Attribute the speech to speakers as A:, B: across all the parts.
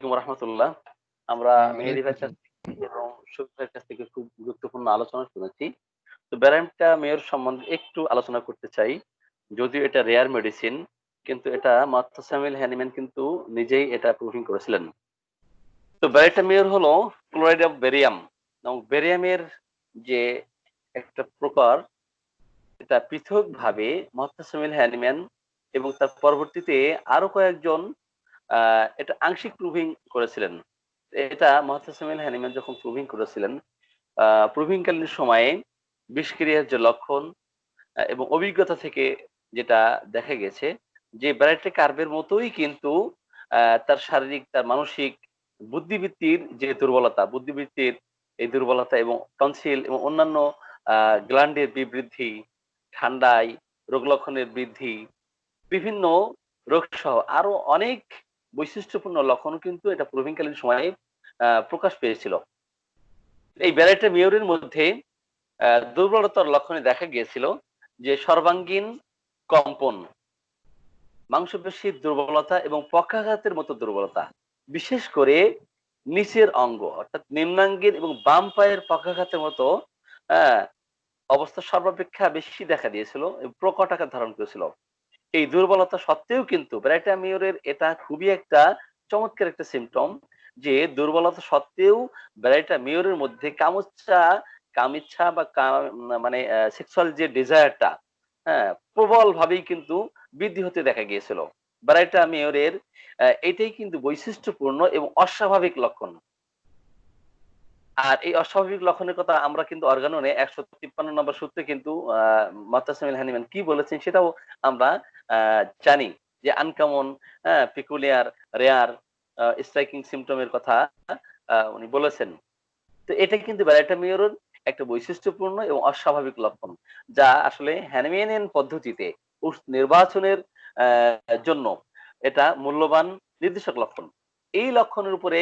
A: আলাইকুম রহমতুল্লাহ। আমরা মেহেদী
B: ওয়ালাইকুম
A: ভাইয়ের কাছ
B: আসসালাম।
A: থেকে এবং শফিক ভাইয়ের কাছ থেকে খুব গুরুত্বপূর্ণ আলোচনা শুনেছি। তো ব্যারামটা মেয়র সম্বন্ধে একটু আলোচনা করতে চাই। যদিও এটা রেয়ার মেডিসিন, কিন্তু এটা মার্থা স্যামুয়েল হ্যানিম্যান কিন্তু নিজেই এটা প্রুভিং করেছিলেন। তো ব্যারাটা মেয়র হলো ক্লোরাইড অফ বেরিয়াম, এবং বেরিয়ামের যে একটা প্রকার, এটা পৃথকভাবে মার্থা স্যামুয়েল হ্যানিম্যান এবং তার পরবর্তীতে আরো কয়েকজন এটা আংশিক প্রুভিং করেছিলেন। এটা মহাত্মা সামিল হ্যানিম্যান যখন প্রুভিং করেছিলেন, প্রুভিংকালীন সময়ে বিষক্রিয়ার যে লক্ষণ এবং অভিজ্ঞতা থেকে যেটা দেখা গেছে, যে ব্যারাটে কার্ভের মতোই কিন্তু তার শারীরিক, তার মানসিক বুদ্ধিবৃত্তির যে দুর্বলতা, বুদ্ধিবৃত্তির এই দুর্বলতা এবং টনসিল এবং অন্যান্য গ্ল্যান্ডের বিবৃদ্ধি, ঠান্ডায় রোগ লক্ষণের বৃদ্ধি, বিভিন্ন রোগ সহ আরো অনেক বৈশিষ্ট্যপূর্ণ লক্ষণ কিন্তু এটা প্রবীণকালীন সময়ে প্রকাশ পেয়েছিল। এই ব্যারেটা মেয়রের মধ্যে দুর্বলতার লক্ষণে দেখা গিয়েছিল যে সর্বাঙ্গীন কম্পন, মাংসপেশির দুর্বলতা এবং পক্ষাঘাতের মতো দুর্বলতা, বিশেষ করে নিচের অঙ্গ অর্থাৎ নিম্নাঙ্গের এবং বাম পায়ের পক্ষাঘাতের মতো আহ, অবস্থা সর্বাপেক্ষা বেশি দেখা দিয়েছিল এবং প্রকট আকার ধারণ করেছিল। এই দুর্বলতা সত্ত্বেও কিন্তু ব্রাইটা মেয়রের এটা খুবই একটা চমৎকার একটা সিমটম, যে দুর্বলতা সত্ত্বেও ব্রাইটা মেয়রের মধ্যে কামিচ্ছা বা মানে সেক্সুয়াল যে ডিজায়ারটা, হ্যাঁ, প্রবল ভাবেই কিন্তু বৃদ্ধি হতে দেখা গিয়েছিল। ব্রাইটা মেয়রের এটাই কিন্তু বৈশিষ্ট্যপূর্ণ এবং অস্বাভাবিক লক্ষণ। আর এই অস্বাভাবিক লক্ষণের কথা আমরা কিন্তু অর্গাননে 153 নম্বর সূত্রে কিন্তু মাত্তাসমিল হানিম্যান কি বলেছেন সেটাও আমরা জানি, যে আনকমন, পিকুলিয়ার, রেয়ার, স্ট্রাইকিং সিমটমের কথা উনি বলেছেন। তো এটা কিন্তু ব্যারাটামিওর একটা বৈশিষ্ট্যপূর্ণ এবং অস্বাভাবিক লক্ষণ, যা আসলে হ্যানিম্যানিয়ান পদ্ধতিতে নির্বাচনের জন্য এটা মূল্যবান নির্দেশক লক্ষণ। এই লক্ষণের উপরে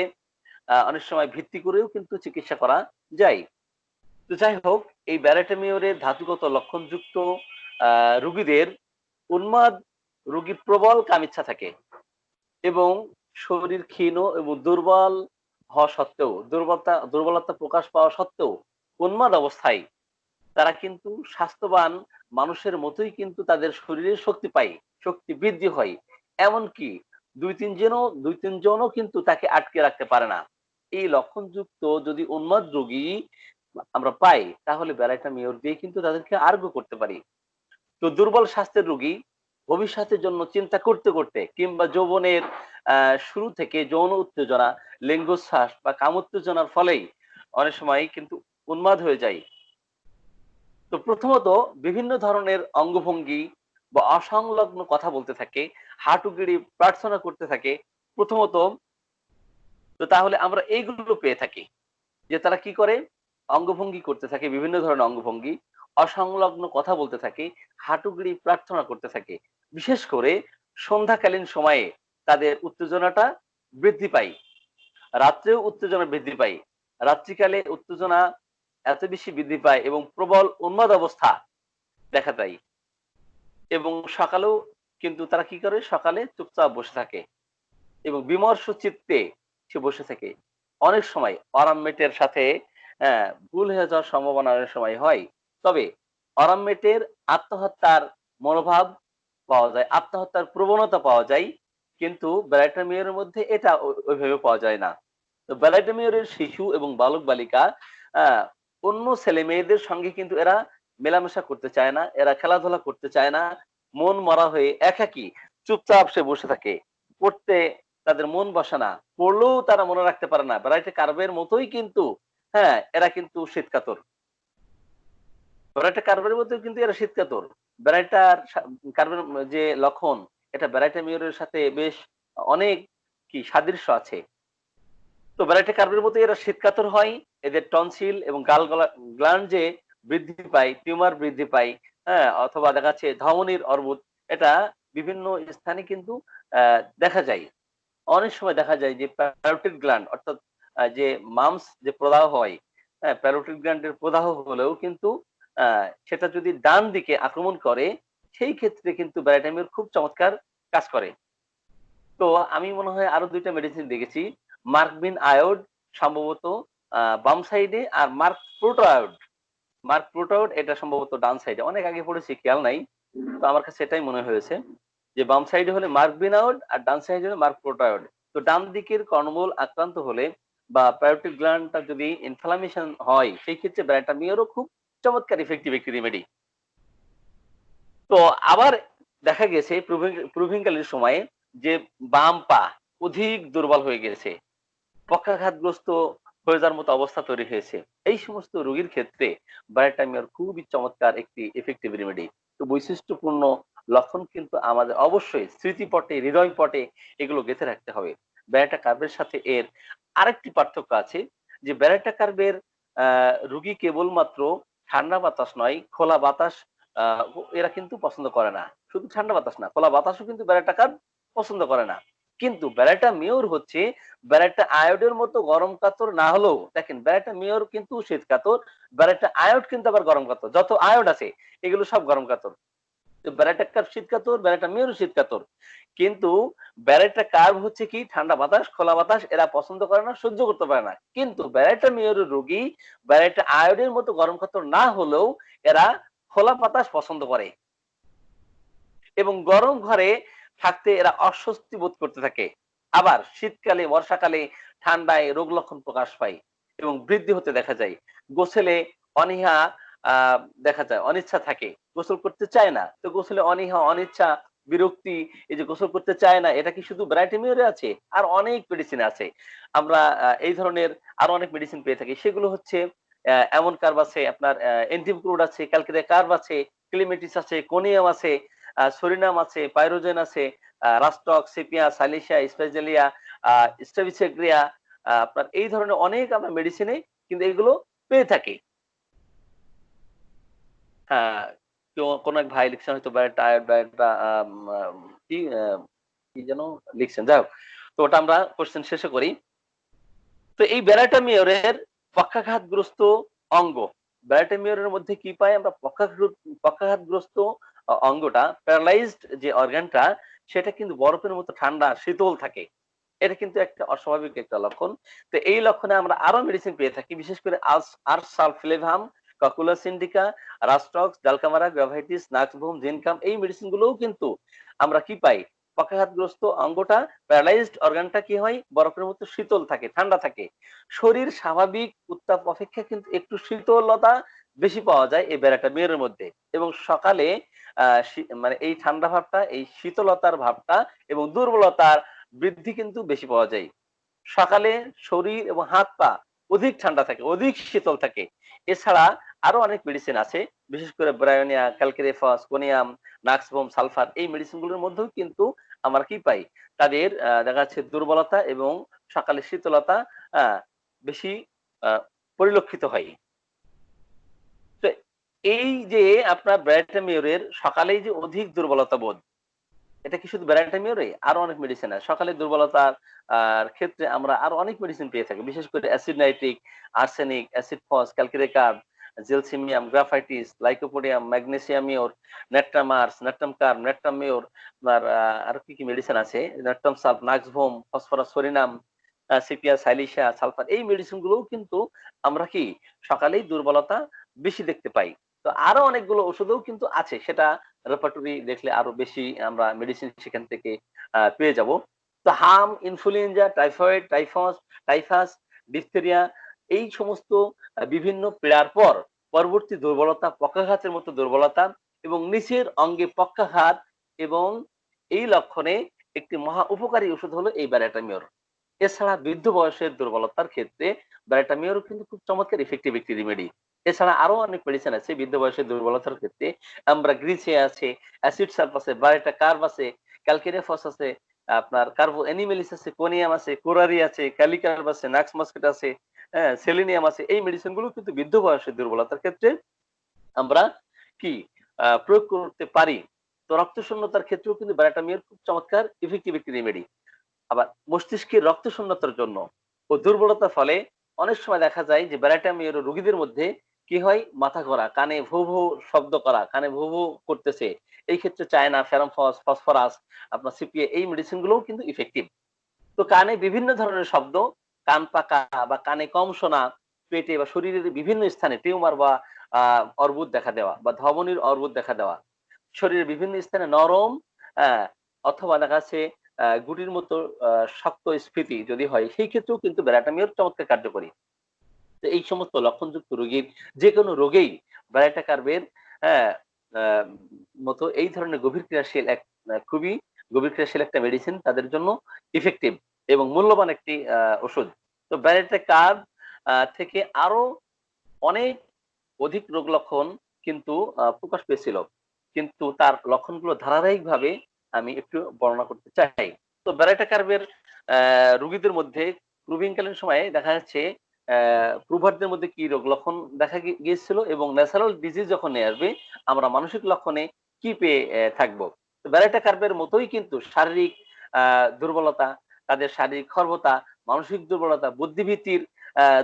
A: অনেক সময় ভিত্তি করেও কিন্তু চিকিৎসা করা যায়। তো যাই হোক, এই ব্যারাটামিওরের ধাতুগত লক্ষণযুক্ত রোগীদের উন্মাদ রোগীর প্রবল কামিচ্ছা থাকে এবং শরীর ক্ষীণ এবং দুর্বল হওয়া সত্ত্বেও, দুর্বলতা প্রকাশ পাওয়া সত্ত্বেও উন্মাদ অবস্থায় তারা কিন্তু স্বাস্থ্যবান মানুষের মতোই কিন্তু তাদের শরীরের শক্তি পায়, শক্তি বৃদ্ধি হয়। এমনকি দুই তিনজনও কিন্তু তাকে আটকে রাখতে পারে না। এই লক্ষণযুক্ত যদি উন্মাদ রোগী আমরা পাই, তাহলে বেলাইটা মেয়র দিয়ে কিন্তু তাদেরকে আরোগ্য করতে পারি। তো দুর্বল স্বাস্থ্যের রোগী ভবিষ্যতের জন্য চিন্তা করতে করতে কিংবা যৌবনের শুরু থেকে যৌন উত্তেজনা, লিঙ্গোচ্ছ্বাস বা কামোত্তেজনার ফলেই অনেক সময় কিন্তু উন্মাদ হয়ে যায়। তো প্রথমত বিভিন্ন ধরনের অঙ্গভঙ্গি বা অসংলগ্ন কথা বলতে থাকে, হাঁটু গেড়ে প্রার্থনা করতে থাকে প্রথমত। তো তাহলে আমরা এইগুলো পেয়ে থাকি, যে তারা কি করে, অঙ্গভঙ্গি করতে থাকে, বিভিন্ন ধরনের অঙ্গভঙ্গি, অসংলগ্ন কথা বলতে থাকে, হাঁটু গেড়ে প্রার্থনা করতে থাকে। বিশেষ করে সন্ধ্যাকালীন সময়ে তাদের উত্তেজনাটা বৃদ্ধি পায়, রাত্রেও উত্তেজনা বৃদ্ধি পায়। রাত্রিকালে উত্তেজনা এত বেশি বৃদ্ধি পায় এবং প্রবল উন্মাদ অবস্থা দেখা দেয়। এবং সকালেও কিন্তু তারা কি করে, সকালে চুপচাপ বসে থাকে এবং বিমর্ষ চিত্তে সে বসে থাকে। অনেক সময় অরামমেটের সাথে ভুল হয়ে যাওয়ার সম্ভাবনা অনেক সময় হয়। তবে অরামমেটের আত্মহত্যার মনোভাব পাওয়া যায়, আত্মহত্যার প্রবণতা পাওয়া যায়, কিন্তু ব্যালাটামিয়রের মধ্যে এটা ওইভাবে পাওয়া যায় না। তো ব্যালাটামিয়রের শিশু এবং বালক বালিকা আহ অন্য ছেলে মেয়েদের সঙ্গে কিন্তু এরা মেলামেশা করতে চায় না, এরা খেলাধুলা করতে চায় না, মন মরা হয়ে একাকী চুপচাপ সে বসে থাকে। পড়তে তাদের মন বসে না, পড়লেও তারা মনে রাখতে পারে না। ব্যারাইটে কার্ভের মতোই কিন্তু, হ্যাঁ, এরা কিন্তু শীতকাতর। ব্যারাইটে কার্ভের মতোই কিন্তু এরা শীতকাতর। ব্যারাইটার কার্ভের যে লক্ষণ, এটা ব্যারাইটা মিউরের সাথে বেশ অনেক কি সাদৃশ্য আছে। তো ব্যারাইটে কার্ভের মতো এরা শীতকাতর হয়। এদের টনসিল এবং গ্ল্যান্ড যে বৃদ্ধি পায়, টিউমার বৃদ্ধি পায়, হ্যাঁ, অথবা দেখা যাচ্ছে ধমনির অর্বুদ, এটা বিভিন্ন স্থানে কিন্তু দেখা যায়। অনেক সময় দেখা যায় যে প্যারোটিড গ্ল্যান্ড অর্থাৎ যে মামস যে প্রদাহ হয়, হ্যাঁ, প্যারোটিড গ্ল্যান্ডের প্রদাহ হলেও কিন্তু সেটা যদি ডান দিকে আক্রমণ করে, সেই ক্ষেত্রে কিন্তু ব্যারাটামির খুব চমৎকার কাজ করে। তো আমি মনে হয় আরো ২ টা মেডিসিন দেখেছি। মার্কবিন আয়োড সম্ভবত বাম সাইডে, আর মার্ক প্রোটায়োড এটা সম্ভবত ডান সাইডে। অনেক আগে পড়েছি, খেয়াল নাই। তো আমার কাছে এটাই মনে হয়েছে যে বাম সাইডে হলে মার্কবিন আয়োড আর ডান সাইডে হলে মার্ক প্রোটায়োড। তো ডান দিকের কর্ণমূল আক্রান্ত হলে বা পাইরোটিক গ্ল্যান্ডটা যদি ইনফ্লামেশন হয়, সেই ক্ষেত্রে ব্যারাটামিয়ারও খুব চমৎকার ইফেক্টিভ একটি রেমেডি। তো আবার দেখা গেছে প্রুভিংকালীন সময়ে যে বাম পা অধিক দুর্বল হয়ে গেছে, পক্ষাঘাতগ্রস্ত হয়ে যাওয়ার মতো অবস্থা তৈরি হয়েছে। এই সমস্ত রোগীর ক্ষেত্রে ব্যারাটামিয়ার খুবই চমৎকার একটি ইফেক্টিভ রেমেডি। তো বৈশিষ্ট্যপূর্ণ লক্ষণ কিন্তু আমাদের অবশ্যই স্মৃতিপটে, হৃদয় পটে এগুলো গেঁথে রাখতে হবে। ব্যারাটা কার্ভের সাথে এর আরেকটি পার্থক্য আছে যে ব্যারাটা কার্ভের রোগী কেবলমাত্র ঠান্ডা বাতাস নয়, খোলা বাতাস আহ এরা কিন্তু পছন্দ করে না। শুধু ঠান্ডা বাতাস না, খোলা বাতাসও কিন্তু ব্যারাটা কার্ভ পছন্দ করে না। কিন্তু ব্যারাটা মেয়র হচ্ছে ব্যারাটা আয়োডের মতো গরম কাতর না হলেও, দেখেন ব্যারাটা মেয়র কিন্তু শীত কাতর, ব্যারাটা আয়োড কিন্তু আবার গরম কাতর। যত আয়োড আছে এগুলো সব গরম কাতর। তো ব্যারাটা কার্ভ শীত কাতর, ব্যারাটা মেয়র শীত কাতর। কিন্তু ব্যারাটা কার্ভ হচ্ছে কি ঠান্ডা বাতাস, খোলা বাতাস এরা পছন্দ করে না, সহ্য করতে পারে না। কিন্তু ব্যারাটা মেয়রের রোগী ব্যারাটা আয়োডের মতো গরম কাতর না হলেও এরা খোলা বাতাস পছন্দ করে এবং গরম ঘরে থাকতে এরা অস্বস্তি বোধ করতে থাকে। আবার শীতকালে, বর্ষাকালে ঠান্ডায় রোগ লক্ষণ প্রকাশ পায় এবং বৃদ্ধি হতে দেখা যায়। গোসলে অনীহা আহ দেখা যায়, অনিচ্ছা থাকে, গোসল করতে চায় না। তো গোসলে অনীহা, অনিচ্ছা, বিরক্তি, এই যে গোসল করতে চায় না, এটা কি শুধু ব্রাইটেমিওরে আছে? আর অনেক মেডিসিন আছে। আমরা এই ধরনের আরো অনেক মেডিসিন পেয়ে থাকি। সেগুলো হচ্ছে এমন কার্ভ আছে, আপনার এন্টিমক্রুড আছে, ক্যালকেরিয়া কার্ভ আছে, ক্লিমেটিস আছে, কোনিয়াম আছে, সরিনাম আছে, পাইরোজেন আছে, রাস্টক, সিপিয়া, সালিসিয়া, স্পেজেলিয়া, স্ট্রেবিসেগ্রিয়া, আপনার এই ধরনের অনেক আমরা মেডিসিনে কিন্তু এগুলো পেয়ে থাকি। হ্যাঁ, কেউ কোন এক ভাই লিখছেন হয়তো টায়ার্ড বা কি কি যেন লিখছেন। যাই হোক, তো ওটা আমরা কোশ্চেন শেষে করি। তো এই ব্যারাটামিওরের পক্ষাঘাতগ্রস্ত অঙ্গ, ব্যারাটামিওরের মধ্যে কি পাই আমরা? পক্ষাঘাতগ্রস্ত অঙ্গটা, প্যারালাইজড যে অর্গানটা, সেটা কিন্তু বরফের মতো ঠান্ডা শীতল থাকে। এটা কিন্তু একটা অস্বাভাবিক একটা লক্ষণ। তো এই লক্ষণে আমরা আরো মেডিসিন পেয়ে থাকি, বিশেষ করে আরসালফ্লেভাম, ককুলাস ইন্ডিকা, রাস্টক্স, ডালকামারা, গ্রাভাইটিস, নাক্সভুম, জিনকাম, এই মেডিসিন গুলোও কিন্তু আমরা কি পাই? পক্ষাঘাতগ্রস্ত অঙ্গটা, প্যারালাইজড অর্গানটা কি হয়? বরফের মতো শীতল থাকে, ঠান্ডা থাকে। শরীর স্বাভাবিক উত্তাপ অপেক্ষা কিন্তু একটু শীতলতা বেশি পাওয়া যায় এই ব্যারাটামিয়ারের মধ্যে। এবং সকালে মানে এই ঠান্ডা ভাবটা, এই শীতলতার ভাবটা এবং দুর্বলতার বৃদ্ধি কিন্তু বেশি পাওয়া যায়। সকালে শরীর এবং হাত পা অধিক ঠান্ডা থাকে, অধিক শীতল থাকে। এছাড়া আরো অনেক মেডিসিন আছে, বিশেষ করে ব্রায়োনিয়া, ক্যালকেরিফস, কোনিয়াম, নাক্সভোম, সালফার, এই মেডিসিন গুলোর মধ্যেও কিন্তু আমরা কি পাই? তাদের দেখা যাচ্ছে দুর্বলতা এবং সকালে শীতলতা আহ বেশি আহ পরিলক্ষিত হয়। তো এই যে আপনার ব্রায়োটামিউরের সকালেই যে অধিক দুর্বলতা বোধ, এটা কি শুধু ব্যারাটামিওরে? আরো অনেক মেডিসিন আছে। সকালে দুর্বলতার ক্ষেত্রে আমরা আরো অনেক মেডিসিন পেয়ে থাকি। বিশেষ করে acid nitric, arsenic, acid phos, ক্যালকেরিয়াম, জেলসিমিয়াম, গ্রাফাইটিস, লাইকোপোডিয়াম, ম্যাগনেসিয়ামিওর, নেট্রামার্স, নেট্রামকার্ম, নেট্রামিওর, আপনার আরো কি মেডিসিন আছে? Natrum sulph, nux vom, phosphorus, psorinum, sepia, silicea, sulphur, এই মেডিসিন গুলোও কিন্তু আমরা কি সকালেই দুর্বলতা বেশি দেখতে পাই। তো আরো অনেকগুলো ওষুধও কিন্তু আছে, সেটা রেপার্টরি দেখলে আরো বেশি আমরা মেডিসিন সেখান থেকে পেয়ে যাব। তো হাম, ইনফ্লুয়েঞ্জা, টাইফয়েড, টাইফাস, ডিপথেরিয়া, এই সমস্ত বিভিন্ন পীড়ার পর পরবর্তী দুর্বলতা, পক্ষাঘাতের মতো দুর্বলতা এবং নিচের অঙ্গে পক্ষাঘাত এবং এই লক্ষণে একটি মহা উপকারী ওষুধ হলো এই ব্যারাটামিওর। এছাড়া বৃদ্ধ বয়সের দুর্বলতার ক্ষেত্রে ব্যারাটামিওর কিন্তু খুব চমৎকার ইফেক্টিভ একটি রেমেডি। এছাড়া আরো অনেক মেডিসিন আছে বৃদ্ধ বয়সের দুর্বলতার ক্ষেত্রে। অ্যামব্রাগ্রিসে আছে, অ্যাসিড সালফ আছে, বারেটা কার্ভ আছে, ক্যালকেরিয়াফস আছে, আপনার কার্বো অ্যানিমেলিস আছে, কোনিয়াম আছে, কোরারি আছে, ক্যালিকার্ভ আছে, নাক্স মসকেট আছে, হ্যাঁ, সেলিনিয়াম আছে। এই মেডিসিন গুলো কিন্তু বৃদ্ধ বয়সের দুর্বলতার ক্ষেত্রে আমরা কি প্রয়োগ করতে পারি। তো রক্ত শূন্যতার ক্ষেত্রেও কিন্তু ব্যারাটামিওর খুব চমৎকার ইফেক্টিভ একটি রেমেডি। আবার মস্তিষ্কের রক্ত শূন্যতার জন্য ও দুর্বলতার ফলে অনেক সময় দেখা যায় যে ব্যারাটামিওর রোগীদের মধ্যে কি হয়? মাথা ঘোরা, কানে ভু ভু শব্দ করা, কানে ভু ভু করতেছে, এই ক্ষেত্রে চায়না, ফেরামফস, ফসফরাস, আপনার সিপিএ এই মেডিসিন গুলোও কিন্তু ইফেক্টিভ। তো কানে বিভিন্ন ধরনের শব্দ, কান পাকা বা কানে কম শোনা, পেটে বা শরীরের বিভিন্ন স্থানে টিউমার বা অর্বুদ দেখা দেওয়া বা ধমনীর অর্বুদ দেখা দেওয়া, শরীরের বিভিন্ন স্থানে নরম হ্যাঁ, অথবা দেখা যাচ্ছে গুটির মতো আ শক্ত স্ফীতি যদি হয়, সেই ক্ষেত্রেও কিন্তু ব্যারাটামিউর চমৎকার কার্যকরী। তো এই সমস্ত লক্ষণযুক্ত রোগীর যেকোনো রোগেই ব্যারাটা কার্বের হ্যাঁ, আ মতো এই ধরনের গভীর ক্রিয়াশীল এক খুবই গভীর ক্রিয়াশীল একটা মেডিসিন তাদের জন্য ইফেক্টিভ এবং মূল্যবান একটি ওষুধ। তো ব্যারাটা কার্ব থেকে আরো অনেক অধিক রোগ লক্ষণ কিন্তু প্রকাশ পেয়েছিল। কিন্তু তার লক্ষণগুলো ধারাবাহিকভাবে আমি একটু বর্ণনা করতে চাই। তো ব্যারাটা কার্ভের রোগীদের মধ্যে প্রবীণকালীন সময়ে দেখা যাচ্ছে প্রুভারদের মধ্যে কি রোগ লক্ষণ দেখা গিয়েছিল এবং ন্যাচারাল ডিজিজ যখন নিয়ে আসবে, আমরা মানসিক লক্ষণে কি পেয়ে থাকবো। তো ব্যারাটা কার্ভের মতোই কিন্তু শারীরিক আ দুর্বলতা, তাদের শারীরিক খর্বতা, মানসিক দুর্বলতা, বুদ্ধিবৃত্তির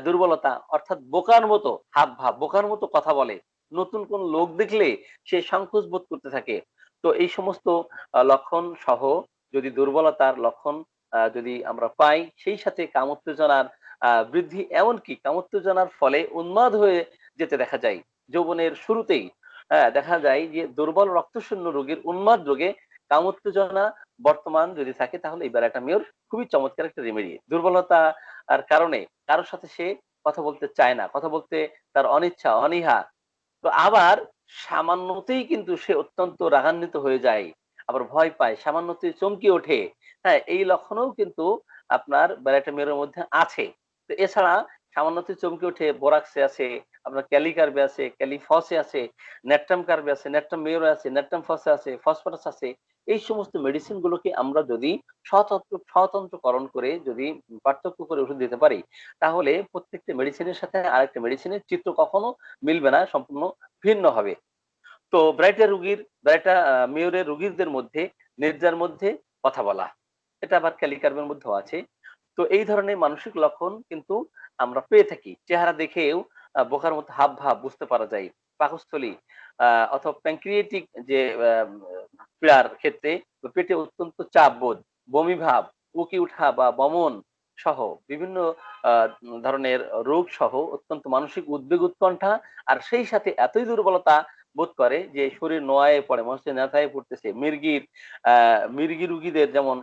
A: দুর্বলতা অর্থাৎ বোকার মতো হাবভাব, বোকার মতো কথা বলে। নতুন কোন লোক দেখলে সে সংকোচ বোধ করতে থাকে। তো এই সমস্ত লক্ষণ সহ যদি দুর্বলতার লক্ষণ যদি আমরা পাই, সেই সাথে কামোত্তেজনার বৃদ্ধি এমনকি কামোত্তেজনার ফলে উন্মাদ হয়ে যেতে দেখা যায়। যৌবনের শুরুতেই দেখা যায় যে দুর্বল রক্তশূন্য রোগীর উন্মাদ রোগে কামোত্তেজনা বর্তমান যদি থাকে তাহলে এই ব্যারাটামিউর খুবই চমৎকার একটা রেমেডি। দুর্বলতা আর কারণে কারো সাথে সে কথা বলতে চায় না। কথা বলতে তার অনিচ্ছা, অনীহা। তো আবার সামান্যতেই কিন্তু সে অত্যন্ত রাগান্বিত হয়ে যায়। আবার ভয় পায়, সামান্যতেই চমকে ওঠে। হ্যাঁ? এই লক্ষণও কিন্তু আপনার ব্যারাটামিউরের মধ্যে আছে। তো এছাড়া সামান্যতেই চমকে ওঠে বোরাক্সে আছে, আপনার ক্যালিকার্বে আছে, ক্যালিফসে আছে, নেট্রাম কার্বে আছে, নেট্রাম মেয়রে আছে, নেট্রাম ফসে আছে, ফসফরাস আছে। এই সমস্ত মেডিসিন গুলোকে আমরা যদি স্বতন্ত্রকরণ করে যদি পার্থক্য করে ওষুধ দিতে পারি, তাহলে প্রত্যেকটা মেডিসিনের সাথে আরেকটা মেডিসিনের চিত্র কখনো মিলবে না, সম্পূর্ণ ভিন্ন হবে। তো ব্রাইটা মেয়রের রোগীদের মধ্যে ন্যায্যার মধ্যে কথা বলা। এটা আবার ক্যালিকার্বের মধ্যেও আছে। তো এই ধরনের মানসিক লক্ষণ কিন্তু আমরা পেয়ে থাকি। চেহারা দেখেও বোকার মতো হাবভাব বুঝতে পারা যায়। পাকস্থলী আ অথবা প্যানক্রিয়াটিক যে পীড়ার ক্ষেত্রে পেটে অত্যন্ত চাপ বোধ, বমি ভাব, উকি উঠা বা বমন সহ বিভিন্ন আ ধরনের রোগ সহ অত্যন্ত মানসিক উদ্বেগ উৎকণ্ঠা আর সেই সাথে এতই দুর্বলতা বোধ করে যে শরীর নোয়ায়ে পড়ে, মনে হচ্ছে নেতায়ে পড়তেছে। আ মির্গি রোগীদের যেমন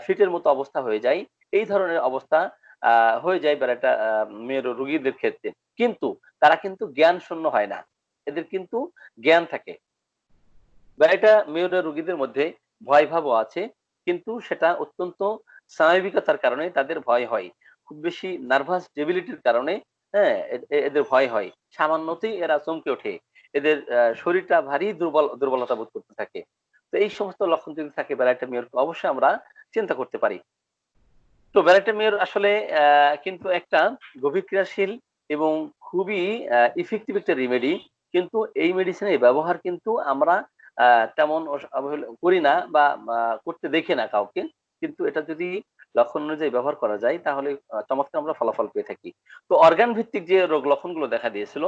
A: ফিটের মতো অবস্থা হয়ে যায়, এই ধরনের অবস্থা আ হয়ে যায় ব্যারাটা মেরু রোগীদের ক্ষেত্রে। কিন্তু তারা কিন্তু জ্ঞান শূন্য হয় না। এদের কিন্তু জ্ঞান থাকে। ব্যারাটা মেরু রোগীদের মধ্যে ভয় ভাবও আছে। কিন্তু সেটা অত্যন্ত স্বাভাবিকতার কারণে তাদের ভয় হয়। খুব বেশি নার্ভাস ডেবিলিটির কারণে হ্যাঁ? এদের ভয় হয়। সামান্যতেই এরা চমকে ওঠে। এদের শরীরটা ভারী দুর্বলতা বোধ করতে থাকে। তো এই সমস্ত লক্ষণ যদি থাকে ব্যারাটা মেয়রকে অবশ্যই আমরা চিন্তা করতে পারি। তো ব্যারাটামিউর আসলে কিন্তু একটা গভীর ক্রিয়াশীল এবং খুবই ইফেক্টিভ একটা রেমেডি। কিন্তু এই মেডিসিনের ব্যবহার কিন্তু আমরা আ তেমন অবহেলা করি না বা করতে দেখি না কাউকে। কিন্তু এটা যদি লক্ষণ অনুযায়ী ব্যবহার করা যায় তাহলে চমৎকার আমরা ফলাফল পেয়ে থাকি। তো অর্গান ভিত্তিক যে রোগ লক্ষণগুলো দেখা দিয়েছিল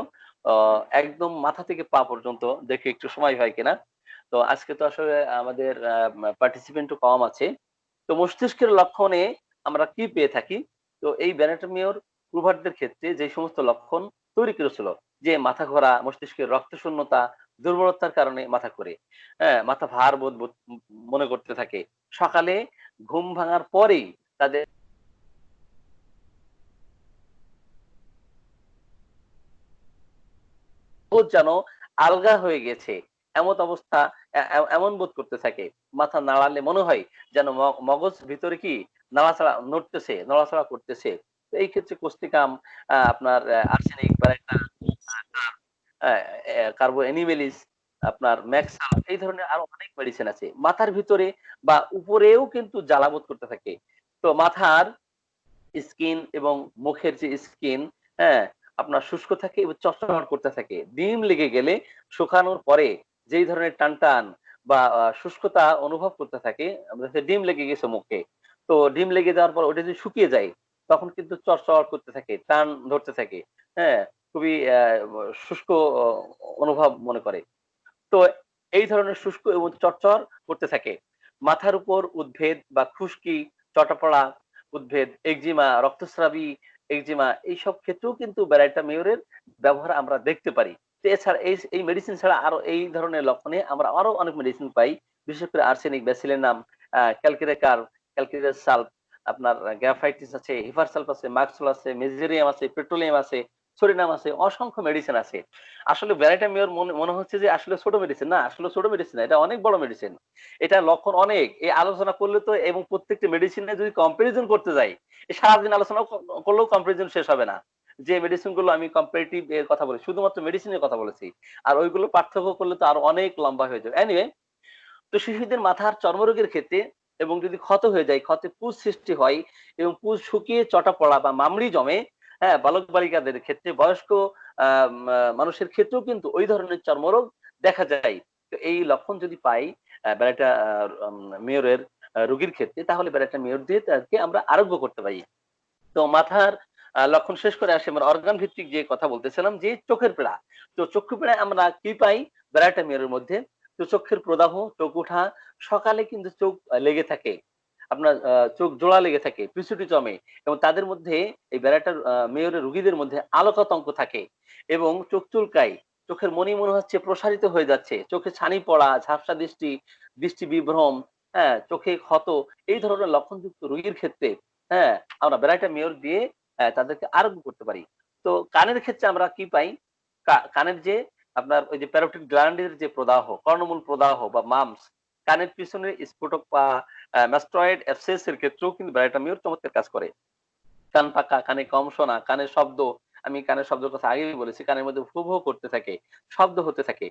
A: আ একদম মাথা থেকে পা পর্যন্ত দেখে একটু সময় হয় কিনা। তো আজকে তো আসলে আমাদের পার্টিসিপেন্টও কম আছে। তো মস্তিষ্কের লক্ষণে আমরা কি পেয়ে থাকি? তো এই ব্যানাটোমিওর প্রুভারদের ক্ষেত্রে যে সমস্ত লক্ষণ তৈরি করেছিল যে মাথা ঘোরা, মস্তিষ্কের রক্তশূন্যতা, দুর্বলতার কারণে মাথা ঘোরে। হ্যাঁ? মাথা ভার বোধ মনে করতে থাকে। সকালে ঘুম ভাঙার পরেই তাদের বোধ যেন আলগা হয়ে গেছে। এমত অবস্থা এমন বোধ করতে থাকে। মাথা নাড়ালে মনে হয় যেন মগজ ভিতরে কি নড়তেছে, নড়াচড়া করতেছে। তো এই ক্ষেত্রে কোস্টিকাম আপনার আর্সেনিক বা একটা আ কার্বো অ্যানিমেলিস, আপনার ম্যাক্সাল এই ধরনের আরো অনেক মেডিসিন আছে। মাথার ভিতরে বা উপরেও কিন্তু জ্বালা বোধ করতে থাকে। তো মাথার স্কিন এবং মুখের যে স্কিন, হ্যাঁ? আপনার শুষ্ক থাকে এবং চটচট করতে থাকে। ডিম লেগে গেলে শুকানোর পরে যেই ধরনের টানটান বা শুষ্কতা অনুভব করতে থাকে, আমরা যে ডিম লেগে গেছে মুখে। তো ডিম লেগে যাওয়ার পর ওটা যদি শুকিয়ে যায়, তখন কিন্তু চটচট করতে থাকে, টান ধরতে থাকে। হ্যাঁ? খুবই শুষ্ক অ অনুভব মনে করে। তো এই ধরনের শুষ্ক এবং চরচর করতে থাকে। মাথার উপর উদ্ভেদ বা খুশকি, চটাপড়া, উদ্ভেদ, একজিমা, রক্তস্রাবী একজিমা এইসব ক্ষেত্রেও কিন্তু ব্যারাইটা মেয়রের ব্যবহার আমরা দেখতে পারি। তো এছাড়া এই মেডিসিন ছাড়া আরো এই ধরনের লক্ষণে আমরা আরো অনেক মেডিসিন পাই। বিশেষ করে আর্সেনিক, ব্যাসিলিনাম, ক্যালকিরেকার, ক্যালকিরাস সালফ, আপনার গ্রাফাইটিস আছে, হিপারসালফ আছে, মাক্সুল আছে, মেজেরিয়াম আছে, পেট্রোলিয়াম আছে, সরিনাম আছে, অসংখ্য মেডিসিন আছে। আসলে ভ্যারাইটা মেয়র মনে হচ্ছে যে আসলে ছোট মেডিসিন না, আসলে ছোট মেডিসিন না, এটা অনেক বড় মেডিসিন। এটা লক্ষণ অনেক। এই আলোচনা করলে তো এবং প্রত্যেকটা মেডিসিনে যদি কম্পারিজন করতে যাই, সারাদিন আলোচনা করলেও কম্পারিজন শেষ হবে না। যে মেডিসিন গুলো আমি কম্পারেটিভ এর কথা বলি, শুধুমাত্র মেডিসিনের কথা বলেছি। আর ওইগুলো পার্থক্য করলে তো আরো অনেক লম্বা হয়ে যাবে। এনিওয়ে, তো শিশুদের মাথার চর্মরোগের ক্ষেত্রে এবং যদি ক্ষত হয়ে যায়, ক্ষতে পুঁজ সৃষ্টি হয় এবং পুঁজ শুকিয়ে চটা পড়া বা মামড়ি জমে, হ্যাঁ, বালক বালিকাদের ক্ষেত্রে, বয়স্ক মানুষের ক্ষেত্রেও কিন্তু ওই ধরনের চর্মরোগ দেখা যায়। তো এই লক্ষণ যদি পাই ব্যারাটা মেয়রের রোগীর ক্ষেত্রে, তাহলে ব্যারাটা মেয়র দিয়ে তাকে আমরা আরোগ্য করতে পারি। তো মাথার লক্ষণ শেষ করে আসি আমরা অর্গান ভিত্তিক যে কথা বলতেছিলাম, যে চোখের পীড়া। তো চক্ষু পীড়ায় আমরা কি পাই ব্যারাটামিয়ারের মধ্যে? তো চোখের প্রদাহ, চোখ ওঠা, সকালে কিন্তু চোখ লেগে থাকে। আপনার চোখ জোড়া লেগে থাকে, পিছুটি জমে এবং তাদের মধ্যে এই ব্যারাটার মেয়রের রোগীদের মধ্যে আলোকাতঙ্ক থাকে এবং চোখ চুলকায়। চোখের মনি মনে হচ্ছে প্রসারিত হয়ে যাচ্ছে। চোখে ছানি পড়া, ঝাপসা দৃষ্টি, দৃষ্টি বিভ্রম, হ্যাঁ, চোখে ক্ষত, এই ধরনের লক্ষণযুক্ত রোগীর ক্ষেত্রে, হ্যাঁ, আমরা ভ্যারাইটা মেয়র দিয়ে তাদেরকে আরোগ্য করতে পারি। তো কানের ক্ষেত্রে আমরা কি পাই? কানের যে আপনার ওই যে প্যারোটিড গ্ল্যান্ডের যে প্রদাহ, কর্ণমূল প্রদাহ বা মাম্পস, কানের পিছনে স্ফোটক বা ম্যাস্টয়েড অ্যাবসেস এর ক্ষেত্রেও কিন্তু ভ্যারাইটা মেয়র চমৎকার কাজ করে। কান পাকা, কানে কম শোনা, কানের শব্দ, আমি কানের শব্দের কথা আগেই বলেছি, কানের মধ্যে ভু, ভু করতে থাকে, শব্দ হতে থাকে।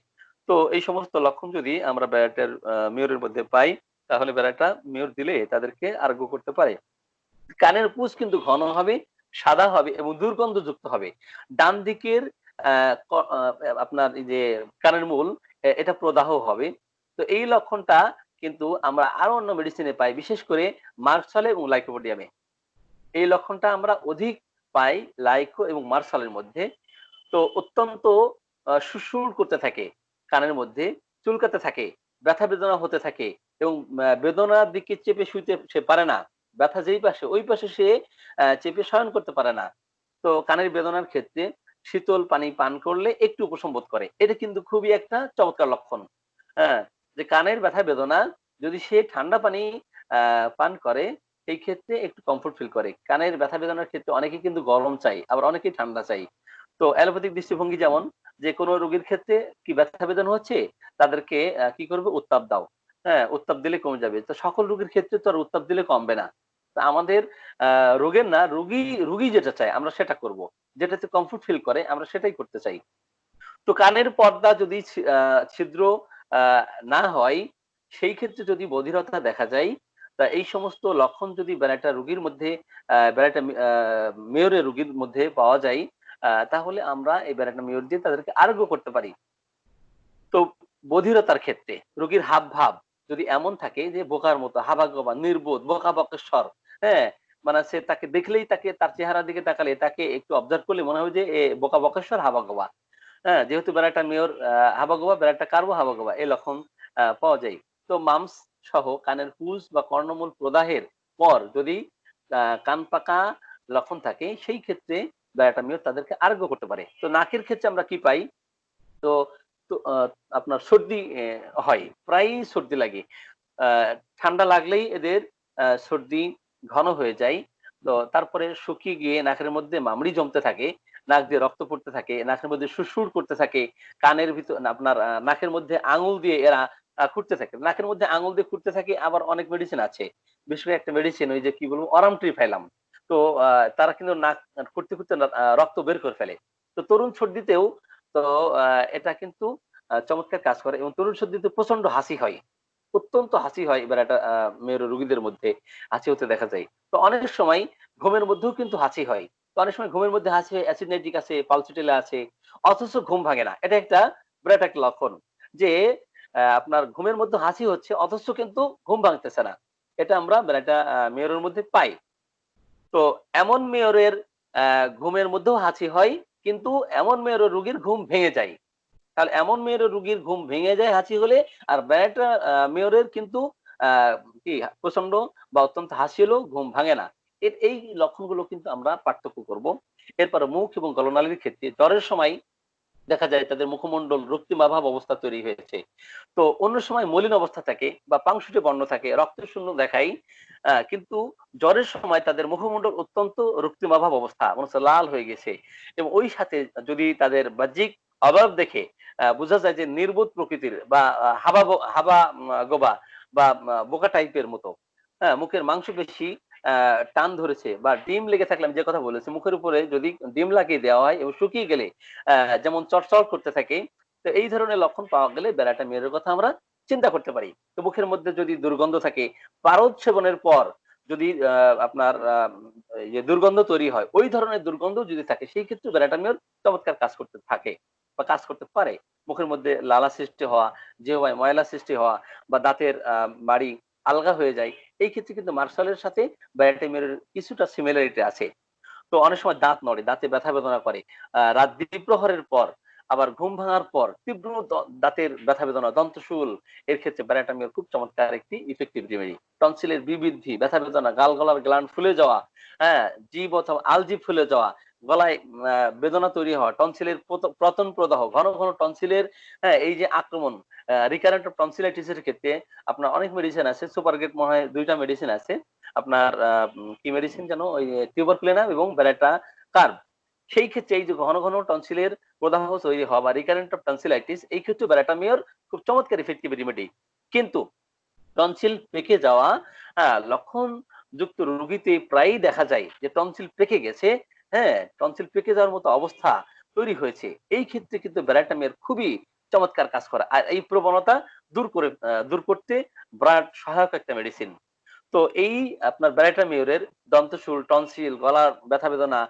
A: তো এই সমস্ত লক্ষণ যদি আমরা ভ্যারাইটার মেয়রের মধ্যে পাই, তাহলে ভ্যারাইটা মেয়র দিলে তাদেরকে আরোগ্য করতে পারে। কানের পুঁজ কিন্তু ঘন হবে, সাদা হবে এবং দুর্গন্ধযুক্ত হবে। ডান দিকের আপনার এই যে কানের মূল, এটা প্রদাহ হবে। তো এই লক্ষণটা কিন্তু আমরা আরো অন্য মেডিসিনে পাই, বিশেষ করে মার্কসলে এবং লাইকোপোডিয়ামে। এই লক্ষণটা আমরা অধিক পাই লাইকো এবং মার্শালের মধ্যে। তো অত্যন্ত সুড়সুড় করতে থাকে কানের মধ্যে, চুলকাতে থাকে, ব্যথা বেদনা হতে থাকে এবং বেদনার দিকে চেপে শুইতে সে পারে না। ব্যথা যেই পাশে ওই পাশে সে চেপে শয়ন করতে পারে না। তো কানের বেদনার ক্ষেত্রে শীতল পানি পান করলে একটু উপশম বোধ করে। এটা কিন্তু খুবই একটা চমৎকার লক্ষণ। হ্যাঁ? যে কানের ব্যথা বেদনা যদি সে ঠান্ডা পানি পান করে, সেই ক্ষেত্রে একটু কমফোর্ট ফিল করে। কানের ব্যথা বেদনার ক্ষেত্রে অনেকেই কিন্তু গরম চাই, আবার অনেকেই ঠান্ডা চাই। তো অ্যালোপ্যাথিক দৃষ্টিভঙ্গি যেমন, যে কোনো রোগীর ক্ষেত্রে কি ব্যথা বেদনা হচ্ছে, তাদেরকে কি করবে? উত্তাপ দাও। হ্যাঁ? উত্তাপ দিলে কমে যাবে। তো সকল রোগীর ক্ষেত্রে তো আর উত্তাপ দিলে কমবে না। তো আমাদের আ রোগের না, রোগী যেটা চায় আমরা সেটা করব। যেটাতে কমফোর্ট ফিল করে আমরা সেটাই করতে চাই। তো কানের পর্দা যদি ছিদ্র আ না হয়, সেই ক্ষেত্রে যদি বধিরতা দেখা যায়, তা এই সমস্ত লক্ষণ যদি একটা রোগীর মধ্যে একটা মেয়রের রোগীর মধ্যে পাওয়া যায়, তাহলে আমরা এই একটা মেয়র দিয়ে তাদেরকে আরোগ্য করতে পারি। তো বধিরতার ক্ষেত্রে রোগীর হাবভাব যদি এমন থাকে যে বোকার মতো, হাবাগোবা, নির্বোধ, বোকা-বকেশ্বর, হ্যাঁ? মানে সে তাকে দেখলেই, তার চেহারার দিকে তাকালে, তাকে একটু অবজার্ভ করলে মনে হবে যে এ বোকা-বকেশ্বর, হাবাগোবা। হ্যাঁ? যেহেতু বেড়াটা মেয়র হাবাগোবা, বেড়াটা কার্বো হাবাগোবা এই লক্ষণ পাওয়া যায়। তো মাম্পস সহ কানের পুজ বা কর্ণমূল প্রদাহের পর যদি কান পাকা লক্ষণ থাকে, সেই ক্ষেত্রে বেড়াটা মেয়র তাদেরকে আরোগ্য করতে পারে। তো নাকের ক্ষেত্রে আমরা কি পাই? তো তো আপনার সর্দি হয়। প্রায়ই সর্দি লাগে। আ ঠান্ডা লাগলেই এদের সর্দি ঘন হয়ে যায়। তো তারপরে শুকিয়ে গিয়ে নাকের মধ্যে মামড়ি জমতে থাকে। নাক দিয়ে রক্ত পড়তে থাকে। নাকের মধ্যে সুড়সুড় করতে থাকে। কানের ভিতর না, আপনার নাকের মধ্যে আঙুল দিয়ে এরা খুঁড়তে থাকে। নাকের মধ্যে আঙুল দিয়ে খুঁড়তে থাকে, আবার অনেক মেডিসিন আছে। বিশেষ করে একটা মেডিসিন, ওই যে কি বলবো, অরামট্রিফাইলাম। তো তারা কিন্তু নাক খুঁড়তে, খুঁড়তে রক্ত বের করে ফেলে। তো তরুণ সর্দিতেও তো আ এটা কিন্তু চমৎকার কাজ করে এবং তরুণ সর্দিতে প্রচন্ড হাসি হয়। অত্যন্ত হাসি হয় এবার একটা মেরু রোগীদের মধ্যে হাসি হতে দেখা যায়। তো অনেক সময় ঘুমের মধ্যেও কিন্তু হাসি হয়। তো অনেক সময় ঘুমের মধ্যে হাসি হয়, অ্যাসিডনেটিক আছে, পালসিটিলা আছে। অথচ ঘুম ভাঙে না। এটা একটা বিরাট একটা লক্ষণ। যে আপনার ঘুমের মধ্যে হাসি হচ্ছে অথচ কিন্তু ঘুম ভাঙতেছে না। এটা আমরা একটা মেয়রের মধ্যে পাই। তো এমন মেয়রের ঘুমের মধ্যেও হাসি হয়, কিন্তু এমন মেয়রের রোগীর ঘুম ভেঙে যায়। তাহলে এমন মেয়ের রোগীর ঘুম ভেঙে যায় হাঁচি হলে, আর ব্যাটা মেয়রের কিন্তু আহ কি প্রচন্ড বা অত্যন্ত হাসি হলেও ঘুম ভাঙে না। এই লক্ষণগুলো কিন্তু আমরা পার্থক্য করব। এরপরে মুখ এবং গলনালীর ক্ষেত্রে জ্বরের সময় দেখা যায় তাদের মুখমণ্ডল রক্তিমাভাব অবস্থা তৈরি হয়েছে। তো অন্য সময় মলিন অবস্থা থাকে বা পাংশুটে বর্ণ থাকে, রক্তের শূন্য দেখায়, কিন্তু জ্বরের সময় তাদের মুখমণ্ডল অত্যন্ত রক্তিমাভাব অবস্থা, মনে হচ্ছে লাল হয়ে গেছে। এবং ওই সাথে যদি তাদের বাহ্যিক অভাব দেখে বোঝা যায় যে নির্বোধ প্রকৃতির বা হাবা হাবা গোবা বা বোকা টাইপের মতো। হ্যাঁ, মুখের মাংসপেশি টান ধরেছে বা ডিম লেগে থাকলে, আমি যে কথা বলেছি, মুখের উপরে যদি ডিম লাগিয়ে দেওয়া হয় এবং শুকিয়ে গেলে যেমন চটচট করতে থাকে, তো এই ধরনের লক্ষণ পাওয়া গেলে বেড়াটা মেয়ের কথা আমরা চিন্তা করতে পারি। তো মুখের মধ্যে যদি দুর্গন্ধ থাকে, পারদ সেবনের পর যদি আপনার যে দুর্গন্ধ তৈরি হয়, ওই ধরনের দুর্গন্ধ যদি থাকে, সেই ক্ষেত্রে বেড়াটা মেয়র চমৎকার কাজ করতে থাকে বা কাজ করতে পারে। মুখের মধ্যে লালা সৃষ্টি হওয়া, জিহ্বায় ময়লা সৃষ্টি হওয়া, বা দাঁতের বাড়ি আলগা হয়ে যায়, এই ক্ষেত্রে কিন্তু মার্শালের সাথে ব্যারাটামিয়ার কিছুটা সিমিলারিটি আছে। তো অনেক সময় দাঁত নড়ে, দাঁতে ব্যথা বেদনা করে, রাত দ্বিপ্রহরের পর, আবার ঘুম ভাঙার পর তীব্র দাঁতের ব্যথা বেদনা, দন্তশূল, এর ক্ষেত্রে ব্যারাটামিয়ার খুব চমৎকার একটি ইফেক্টিভ রেমেডি। টনসিলের বিবৃদ্ধি, ব্যথা বেদনা, গাল গলার গ্ল্যান্ড ফুলে যাওয়া, হ্যাঁ, জিভ অথবা আলজিভ ফুলে যাওয়া, গলায় বেদনা তৈরি হওয়া, টনসিলের পতন প্রদাহ, ঘন ঘন টনসিলের, হ্যাঁ, এই যে আক্রমণ, রিকারেন্ট টনসিলাইটিসের ক্ষেত্রে আপনার অনেক মেডিসিন আছে, সুপারগেট মনে হয় 2টা মেডিসিন আছে আপনার, কি মেডিসিন যেন, ওই টিউবারকুলিনাম এবং বেরেটা কার্ব। সেই ক্ষেত্রে এই যে ঘন ঘন টনসিলের প্রদাহ তৈরি হওয়া বা রিকারেন্ট অফ টনসিলাইটিস, এই ক্ষেত্রে বেরাটামিয়র খুব চমৎকার ইফেক্টিভ রেমেডি। কিন্তু টনসিল পেকে যাওয়া, হ্যাঁ, লক্ষণ যুক্ত রোগীতে প্রায়ই দেখা যায় যে টনসিল পেকে গেছে, হ্যাঁ, টনসিল পেকে যাওয়ার মতো অবস্থা তৈরি হয়েছে। এই ক্ষেত্রে কিন্তু বেরাটামিয়ার খুবই চমৎকার কাজ করে, আর এই প্রবণতা দূর করতে ব্রাড সহায়ক একটা মেডিসিন। তো এই আপনার ব্যারাটামিউরের দন্তশূল, টনসিল, গলার ব্যথা বেদনা,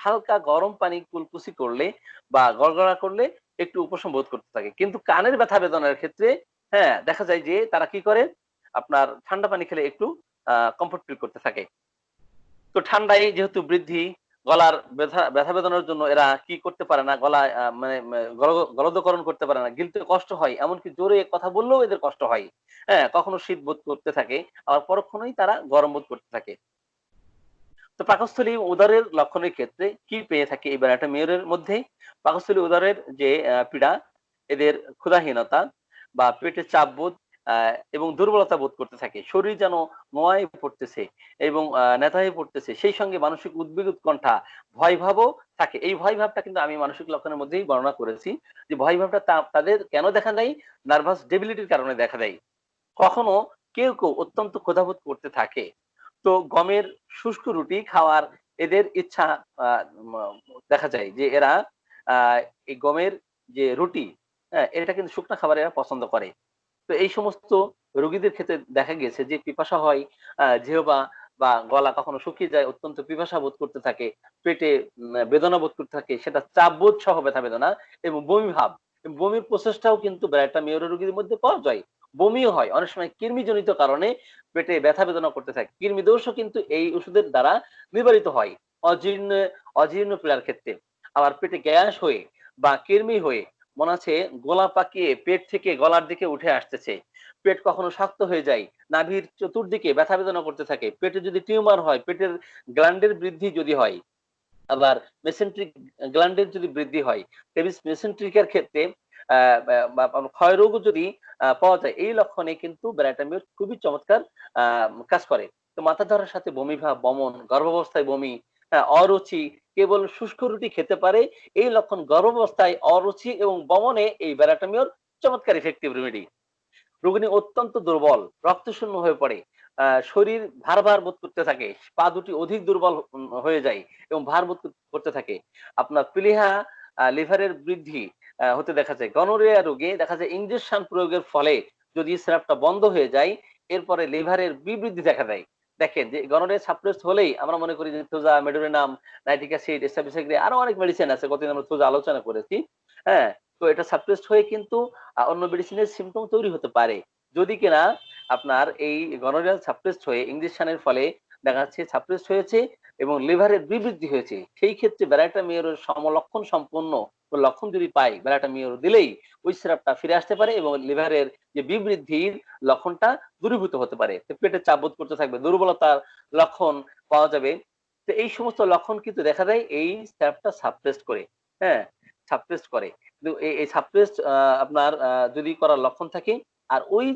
A: হালকা গরম পানি কুলকুচি করলে বা গড়গড়া করলে একটু উপশম বোধ করতে থাকে। কিন্তু কানের ব্যথা বেদনার ক্ষেত্রে, হ্যাঁ, দেখা যায় যে তারা কি করে, আপনার ঠান্ডা পানি খেলে একটু কমফোর্ট ফিল করতে থাকে। তো ঠান্ডায় যেহেতু বৃদ্ধি, গলার ব্যথা বেদনার জন্য এরা কি করতে পারে না, গলায় মানে গলদকরণ করতে পারে না, গিলতে কষ্ট হয়, এমনকি জোরে কথা বললেও এদের কষ্ট হয়। হ্যাঁ, কখনো শীত বোধ করতে থাকে, আবার পরক্ষণেই তারা গরম বোধ করতে থাকে। তো পাকস্থলী উদরের লক্ষণের ক্ষেত্রে কি পেয়ে থাকি এই বেড়াটা মেয়রের মধ্যে? পাকস্থলী উদরের যে পীড়া, এদের ক্ষুধাহীনতা বা পেটে চাপ বোধ এবং দুর্বলতা বোধ করতে থাকে। শরীর যেন নোয়ায় পড়তেছে এবং নেতা হয়ে পড়তেছে। সেই সঙ্গে মানসিক উদ্বেগ, উৎকণ্ঠা, ভয় ভাবও থাকে। এই ভয় ভাবটা কিন্তু আমি মানসিক লক্ষণের মধ্যেই বর্ণনা করেছি যে ভয় ভাবটা তাদের কেন দেখা দেয়? নার্ভাস ডেবিলিটির কারণে দেখা দেয়। কখনো কেউ অত্যন্ত ক্ষুধাবোধ করতে থাকে। তো গমের শুষ্ক রুটি খাওয়ার এদের ইচ্ছা উম দেখা যায় যে এরা আ এই গমের যে রুটি, হ্যাঁ, এটা কিন্তু শুকনা খাবার এরা পছন্দ করে। তো এই সমস্ত রোগীদের ক্ষেত্রে দেখা গেছে যে পিপাসা হয়, জিহ্বা বা গলা কখনো শুকিয়ে যায়, অত্যন্ত পিপাসা বোধ করতে থাকে, পেটে বেদনা বোধ করতে থাকে, সেটা চাপ বোধ সহ ব্যথা বেদনা এবং বমি ভাব। বমির প্রচেষ্টাও কিন্তু একটা মেয়র রোগীর মধ্যে পাওয়া যায়। বমিও হয়। অনেক সময় কৃমিজনিত কারণে পেটে ব্যথা বেদনা করতে থাকে। কৃমি দোষও কিন্তু এই ওষুধের দ্বারা নিবারিত হয়। অজীর্ণ অজীর্ণ পীড়ার ক্ষেত্রে। আবার পেটে গ্যাস হয়ে বা কৃমি হয়ে মনে আছে গলা পাকিয়ে পেট থেকে গলার দিকে উঠে আসতেছে। পেট কখনো শক্ত হয়ে যায়। নাভির চতুর্দিকে ব্যথা বেদনা করতে থাকে। পেটে যদি টিউমার হয়, পেটের গ্ল্যান্ডের বৃদ্ধি যদি হয়, আবার মেসেন্ট্রিক গ্ল্যান্ডের যদি বৃদ্ধি হয়, মেসেন্ট্রিকের ক্ষেত্রে বা ক্ষয়রোগও যদি পাওয়া যায়, এই লক্ষণে কিন্তু ব্যারাটামিউর খুবই চমৎকার কাজ করে। তো মাথা ধরার সাথে বমি ভাব, বমন, গর্ভাবস্থায় বমি, অরুচি, কেবল শুষ্ক রুটি খেতে পারে, এই লক্ষণ গর্ভাবস্থায় অরুচি এবং বমনে এই ব্যারাটামিউর চমৎকার ইফেক্টিভ রেমেডি। রোগিণী অত্যন্ত দুর্বল, রক্তশূন্য হয়ে পড়ে, শরীর ভার ভার বোধ করতে থাকে, পা দুটি অধিক দুর্বল হয়ে যায় এবং ভার বোধ করতে থাকে। আপনার প্লীহা, লিভারের বৃদ্ধি হতে দেখা যায়। গনোরিয়া রোগে দেখা যায় ইনজেকশন প্রয়োগের ফলে যদি স্রাবটা বন্ধ হয়ে যায়, এরপরে লিভারের বিবৃদ্ধি দেখা দেয়। দেখেন যে গনোরিয়া সাপ্রেস হলেই আমরা মনে করি যে থোজা, মেডোরিনাম, নাইট্রিক অ্যাসিড, এস্টাবিসাইক্লিন, আরো অনেক মেডিসিন আছে, কতদিন আমরা থোজা আলোচনা করেছি। হ্যাঁ, তো এটা সাপ্রেসড হয়ে কিন্তু অন্য মেডিসিনের সিম্পটম তৈরি হতে পারে। যদি কিনা আপনার এই গনোরিয়াল সাপ্রেসড হয়ে ইনজেকশনের ফলে দেখা যাচ্ছে সাপ্রেসড হয়েছে এবং লিভারের বিবৃদ্ধি হয়েছে, সেই ক্ষেত্রে ব্যারাটা মেয়রের সমলক্ষণ সম্পন্ন লক্ষণ যদি পাই, বেলাটা মেয়র দিলেই ওই সিরাপটা ফিরে আসতে পারে এবং লিভারের যে বিবৃদ্ধির লক্ষণটা দূরীভূত হতে পারে। পেটে চাপ বোধ করতে থাকবে, দুর্বলতার লক্ষণ পাওয়া যাবে। তো এই সমস্ত লক্ষণ কিন্তু দেখা যায় এই সিরাপটা সাপ্রেস করে। হ্যাঁ, সাপ্রেস করে। কিন্তু এই সাপ্রেস আপনার যদি করার লক্ষণ থাকে আর ওই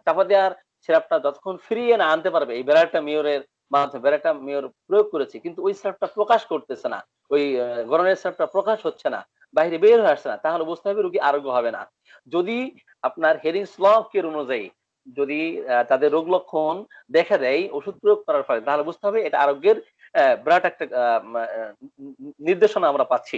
A: চাপা দেওয়ার সিরাপটা যতক্ষণ ফিরিয়ে না আনতে পারবে এই বেলাটা মেয়রের মাধ্যমে বেলাটা মেয়র প্রয়োগ করেছে কিন্তু ওই সিরাপটা প্রকাশ করতেছে না। ওই গড়নের সিরাপটা প্রকাশ হচ্ছে না, বাইরে বের হয়ে আসছে না, তাহলে বুঝতে হবে রোগী আরোগ্য হবে না। যদি আপনার হেরিংস ল এর অনুযায়ী যদি তাদের রোগ লক্ষণ দেখা দেয় ওষুধ প্রয়োগ করার ফলে তাহলে বুঝতে হবে এটা আরোগ্যের বিরাট একটা নির্দেশনা আমরা পাচ্ছি।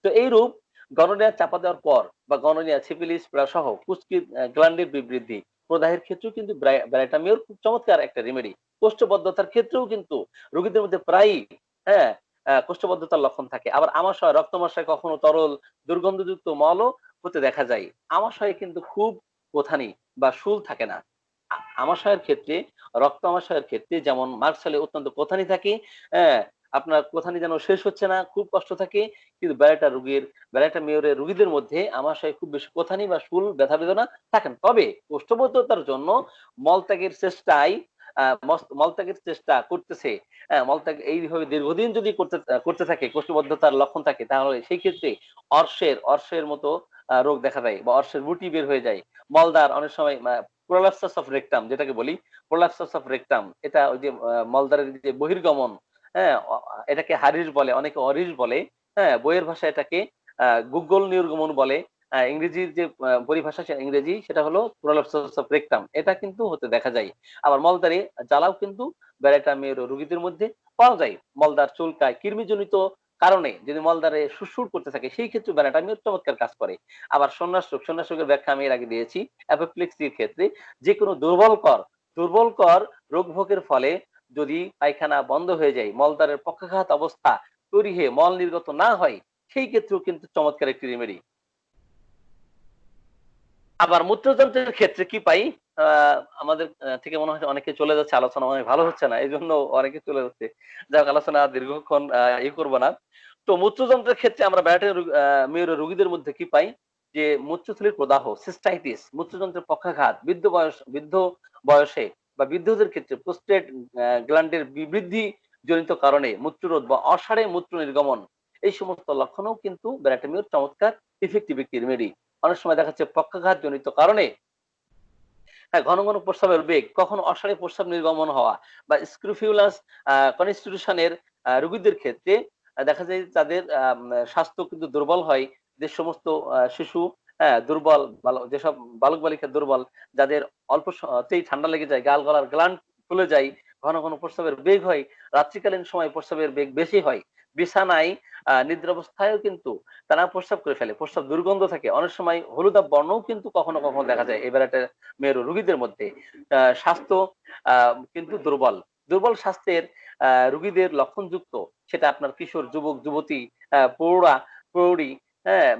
A: তো এইরূপ গনোরিয়া চাপা দেওয়ার পর বা গনোরিয়া, সিফিলিস সহ পুষ্টি গ্ল্যান্ডের বিবৃদ্ধি প্রদাহের ক্ষেত্রেও কিন্তু ব্যারাটামিওর খুব চমৎকার একটা রেমেডি। কোষ্ঠবদ্ধতার ক্ষেত্রেও কিন্তু রোগীদের মধ্যে প্রায়ই হ্যাঁ কোষ্ঠবদ্ধতার লক্ষণ থাকে। আবার আমাশয়, রক্তমাশয় কখনো তরল দুর্গন্ধযুক্ত মলও হতে দেখা যায়। আমাশয়ে কিন্তু খুব কোথানি বা শুল থাকে না। আমাশয়ের ক্ষেত্রে, রক্ত আমাশয়ের ক্ষেত্রে যেমন মার্কশালে অত্যন্ত কোথানি থাকে, হ্যাঁ আপনার কোথানি যেন শেষ হচ্ছে না, খুব কষ্ট থাকে। কিন্তু ব্যারাটা মেয়রের রোগীদের মধ্যে আমাশয়ে খুব বেশি কোথানি বা শুল ব্যথা বেদনা থাকে না। তবে কোষ্ঠবদ্ধতার জন্য মলত্যাগের চেষ্টায় মলত্যাগের চেষ্টা করতেছে, মলত্যাগ এইভাবে দীর্ঘদিন যদি করতে থাকে, কোষ্ঠবদ্ধতার লক্ষণ থাকে, তাহলে সেই ক্ষেত্রে অর্শের মতো রোগ দেখা দেয় বা অর্শের গুটি বের হয়ে যায়। মলদার অনেক সময় প্রোলাপসাস অফ রেকটাম যেটাকে বলি, প্রোলাপসাস অফ রেকটাম, এটা ওই যে মলদারের যে বহির্গমন, হ্যাঁ এটাকে হারিস বলে, অনেকে অরিস বলে, হ্যাঁ বইয়ের ভাষায় এটাকে গুগল নির্গমন বলে। ইংরেজির যে পরিভাষা ইংরেজি সেটা হলো প্রোলাপসাস অফ রেকটাম, এটা কিন্তু হতে দেখা যায়। আবার মলদারে জ্বালাও কিন্তু ব্যারেটা মেয়ের রোগীদের মধ্যে পাওয়া যায়। মলদার চুলকায় কৃমিজনিত কারণে যদি মলদারে সুরসুর করতে থাকে সেই ক্ষেত্রে ব্যারেটা মেয়ের চমৎকার কাজ করে। আবার সন্ন্যাস রোগের ব্যাখ্যা আমি এর আগে দিয়েছি। অ্যাপোপ্লেক্সির ক্ষেত্রে যে কোনো দুর্বলকর রোগ ভোগের ফলে যদি পায়খানা বন্ধ হয়ে যায়, মলদ্বারের পক্ষাঘাত অবস্থা তৈরি হয়ে মল নির্গত না হয়, সেই ক্ষেত্রেও কিন্তু চমৎকার একটি রেমেডি। আবার মূত্রযন্ত্রের ক্ষেত্রে কি পাই? আমাদের থেকে মনে হয় অনেকে চলে যাচ্ছে, আলোচনা অনেক ভালো হচ্ছে না, এই জন্য অনেকে চলে যাচ্ছে। যাক, আলোচনা দীর্ঘক্ষণ করবো না। তো মূত্রযন্ত্রের ক্ষেত্রে আমরা মেয়র রোগীদের মধ্যে কি পাই? যে মূত্রথলির প্রদাহ, সিস্টাইটিস, মূত্রযন্ত্রের পক্ষাঘাত, বৃদ্ধ বয়সে বা বৃদ্ধদের ক্ষেত্রে প্রোস্টেট গ্ল্যান্ডের বিবৃদ্ধি জনিত কারণে মূত্ররোধ বা অসাড়ে মূত্র নির্গমন, এই সমস্ত লক্ষণও কিন্তু ব্যারাটেমিওর চমৎকার ইফেক্টিভ একটি রেমেডি। অনেক সময় দেখা যাচ্ছে পক্ষাঘাত জনিত কারণে হ্যাঁ, ঘন ঘন প্রস্রাবের বেগ, কখনো অসাড়ে প্রস্রাব নির্গমন হওয়া বা স্ক্রুফিউলাস কনস্টিটিউশনের রোগীদের ক্ষেত্রে দেখা যায় তাদের স্বাস্থ্য কিন্তু দুর্বল হয়। যে সমস্ত শিশু দুর্বল, যেসব বালক বালিকা দুর্বল, যাদের অল্পতেই ঠান্ডা লেগে যায়, গাল গলার গ্ল্যান্ড ফুলে যায়, ঘন ঘন প্রস্রাবের বেগ হয়, রাত্রিকালীন সময় প্রস্রাবের বেগ বেশি হয়, বিছানায় নিদ্রাবস্থায়ও কিন্তু তারা প্রস্রাব করে ফেলে, প্রস্রাব দুর্গন্ধ থাকে, অনেক সময় হলুদাভ বর্ণও কিন্তু কখনো কখনো দেখা যায় এবার একটা মেরু রোগীদের মধ্যে। স্বাস্থ্য কিন্তু দুর্বল স্বাস্থ্যের রোগীদের লক্ষণযুক্ত, সেটা আপনার কিশোর, যুবক, যুবতী, প্রৌঢ়ী, হ্যাঁ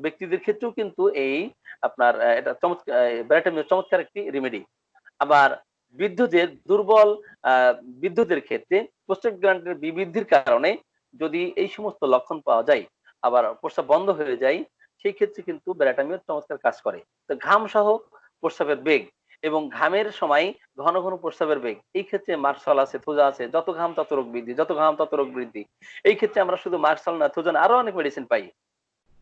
A: ব্যক্তিদের ক্ষেত্রেও কিন্তু এই আপনার এটা চমৎকার একটি রেমেডি। আবার বৃদ্ধদের দুর্বল আহ বৃদ্ধদের ক্ষেত্রে প্রস্টেট গ্ল্যান্ডের বিবৃদ্ধির কারণে যদি এই সমস্ত লক্ষণ পাওয়া যায়, আবার প্রস্রাব বন্ধ হয়ে যায়, সেই ক্ষেত্রে কিন্তু ব্যারাটামিও চমৎকার কাজ করে। তো ঘাম সহ প্রস্রাবের বেগ এবং ঘামের সময় ঘন ঘন প্রস্রাবের বেগ, এই ক্ষেত্রে মার্শাল আছে, থোজা আছে, যত ঘাম তত রোগ বৃদ্ধি, যত ঘাম তত রোগ বৃদ্ধি। এই ক্ষেত্রে আমরা শুধু মার্শাল না, থোজা না, আরো অনেক মেডিসিন পাই।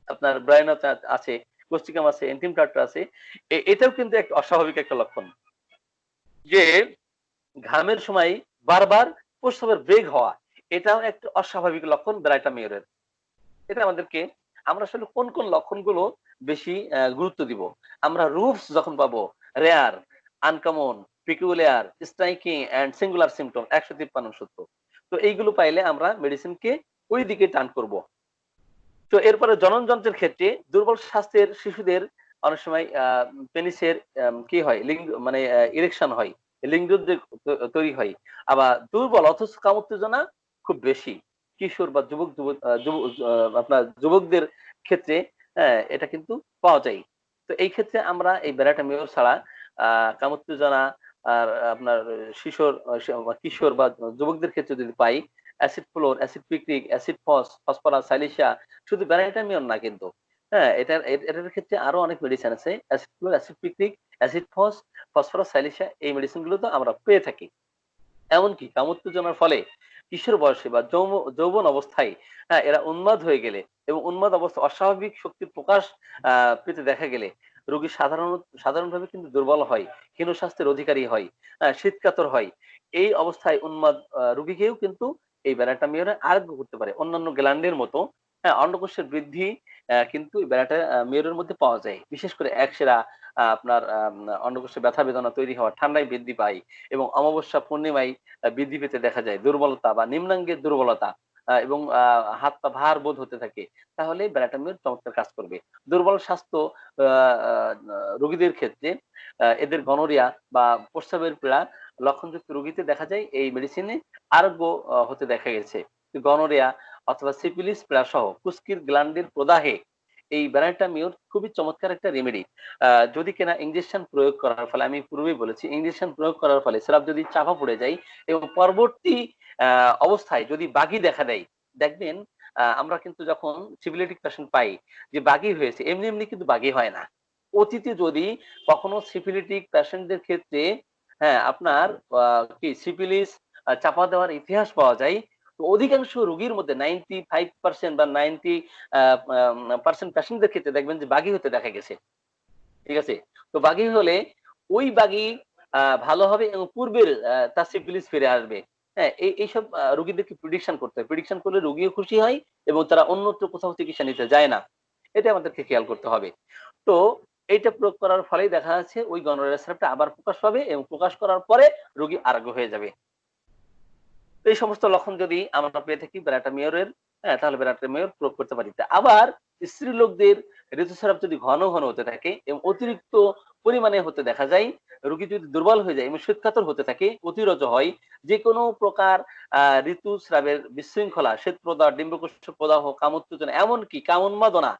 A: আপনার ব্রায়নাত আছে, কোস্টিকাম আছে, এন্টিমটাট্রা আছে। এটাও কিন্তু একটা অস্বাভাবিক একটা লক্ষণ যে ঘামের সময় বারবার প্রস্রাবের বেগ হওয়া, এটাও একটা অস্বাভাবিক লক্ষণ ব্রাইটামিউরের। এটা আমাদেরকে, আমরা আসলে কোন কোন লক্ষণগুলো বেশি গুরুত্ব দিব? আমরা রুফস যখন পাবো, rare, uncommon, peculiar, striking and singular symptom ১৫৩ সূত্র। তো এইগুলো পাইলে আমরা মেডিসিনকে ওই দিকে টান করব। তো এরপরে জনন যন্ত্রের ক্ষেত্রে দুর্বল স্বাস্থ্যের শিশুদের অনেক সময় পেনিসের কি হয়, লিঙ্গ মানে ইরেকশন হয়, লিঙ্গোদ্বেগ তৈরি হয়। আবার দুর্বল অথচ কাম উত্তেজনা খুব বেশি কিশোর বা আপনার যুবকদের ক্ষেত্রে এটা কিন্তু পাওয়া যায়। তো এই ক্ষেত্রে আমরা এই ব্যারাটামিওর ছাড়া কাম উত্তেজনা আর আপনার কিশোর বা যুবকদের ক্ষেত্রে যদি পাই, acid fluor, acid picric, acid phosphorus, silicea শুধু ব্যারাইটামিয়ন না কিন্তু। হ্যাঁ? এটার ক্ষেত্রে আরো অনেক মেডিসিন আছে। Acid fluor, acid picric, acid phosphorus, silicea এই মেডিসিন গুলো তো আমরা পেয়ে থাকি। এমনকি কামোত্তেজনার ফলে কিশোর বয়সে বা যৌবন অবস্থায় এরা উন্মাদ হয়ে গেলে এবং উন্মাদ অবস্থা অস্বাভাবিক শক্তির প্রকাশ পেতে দেখা গেলে রোগী সাধারণভাবে কিন্তু দুর্বল হয়, হীন স্বাস্থ্যের অধিকারী হয়, শীতকাতর হয়। এই অবস্থায় উন্মাদ রোগীকেও কিন্তু এই ব্যারাটামিওরে আরোগ্য করতে পারে। অন্যান্য গ্ল্যান্ডের মতো অন্ডকোষের বৃদ্ধি কিন্তু এই ব্যারাটামিওরের মধ্যে পাওয়া যায়। বিশেষ করে একশেরা আপনার অন্ডকোষে ব্যথা বেদনা তৈরি হওয়া, ঠান্ডায় বৃদ্ধি পায় এবং অমাবস্যা পূর্ণিমায় বৃদ্ধি পেতে দেখা যায়। দুর্বলতা বা নিম্নাঙ্গের দুর্বলতা এবং হাত পা ভার বোধ হতে থাকে। তাহলে ব্যারাটামিউর চমৎকার কাজ করবে। দুর্বল স্বাস্থ্য আ আ রোগীদের ক্ষেত্রে এদের গনোরিয়া বা প্রস্রাবের পীড়া লক্ষণযুক্ত রোগীতে দেখা যায় এই মেডিসিনে আরোগ্য হতে দেখা গেছে। গনোরিয়া অথবা সিফিলিস পীড়া সহ কুস্কির গ্ল্যান্ডের প্রদাহে এই ব্যারাটামিউর খুবই চমৎকার একটা রেমেডি। যদি কিনা ইনজেকশন প্রয়োগ করার ফলে আমি পূর্বেই বলেছি ইনজেকশন প্রয়োগ করার ফলে সিরাপ যদি চাপা পড়ে যায় এবং পরবর্তী অবস্থায় যদি বাগি দেখা দেয়, দেখবেন আমরা কিন্তু যখন সিফিলিটিক পেশেন্ট পাই যে বাগি হয়েছে, এমনি, এমনি কিন্তু বাগি হয় না। অতীতে যদি কখনো সিফিলিটিক পেশেন্টদের ক্ষেত্রে আপনার আ কি সিফিলিস চাপা দেওয়ার ইতিহাস পাওয়া যায়। তো অধিকাংশ রোগীর মধ্যে 95% বা 90 আ আম পারসেন্ট পেশেন্টদের ক্ষেত্রে দেখবেন যে বাগি হতে দেখা গেছে। ঠিক আছে? তো বাগি হলে ওই বাগি ভালো হবে এবং পূর্বের তার সিফিলিস ফিরে আসবে। হ্যাঁ? এইসব রোগীদেরকে প্রেডিকশন করতে হয়। প্রেডিকশন করলে রোগীও খুশি হয় এবং তারা অন্যত্র কোথাও চিকিৎসা নিতে যায় না। এটা আমাদেরকে খেয়াল করতে হবে। তো এইটা প্রয়োগ করার ফলেই দেখা যাচ্ছে ওই গনোরিয়া স্রাবটা আবার প্রকাশ পাবে এবং প্রকাশ করার পরে রোগী আরোগ্য হয়ে যাবে। তো এই সমস্ত লক্ষণ যদি আমরা পেয়ে থাকি ব্যারাটামিওরের, তাহলে ব্যারাটামিওর প্রয়োগ করতে পারি। আবার স্ত্রীলোকদের ঋতুস্রাব যদি ঘন, ঘন হতে থাকে এবং অতিরিক্ত পরিমাণে হতে দেখা যায়, রোগী যদি দুর্বল হয়ে যায় এবং শ্বেতকাতর হতে থাকে, অতিরজ হয়, যেকোনো প্রকার ঋতুস্রাবের বিশৃঙ্খলা, শ্বেতপ্রদাহ, ডিম্বকোষ প্রদাহ, কামোত্তেজনা এমনকি কামোন্মাদনা,